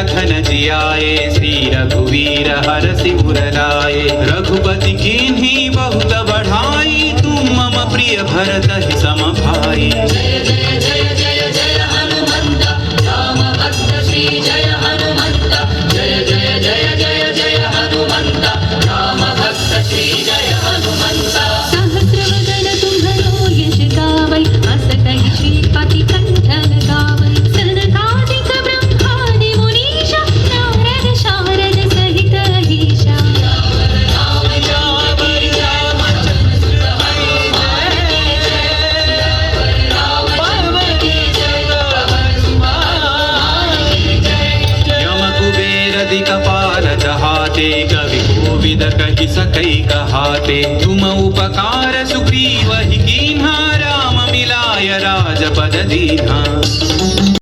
लखन जियाए, श्री रघुवीर हर सिर लाए। रघुपति कीन्ही बहुत बढ़ाई, तुम मम प्रिय भरत ही सम भाई। जय जय जय जय जय हनुमंत, राम भक्त श्री जय हनुमंत। जय जय जय जय जय हनुमंत, राम भक्त श्री जय हनुमंत। सहस्रवदन तुम्हरो यश गावै, अस कहि श्रीपति कंठ लगावै। सनकादिक ब्रह्मादि मुनीश, नारद शारद सहित अहीशा। कपाल चहाते, कवि कोविद कहि सकै कहाते। तुम उपकार सुग्रीव ही कीन्हा, राम मिलाय राजपद दीन्हा।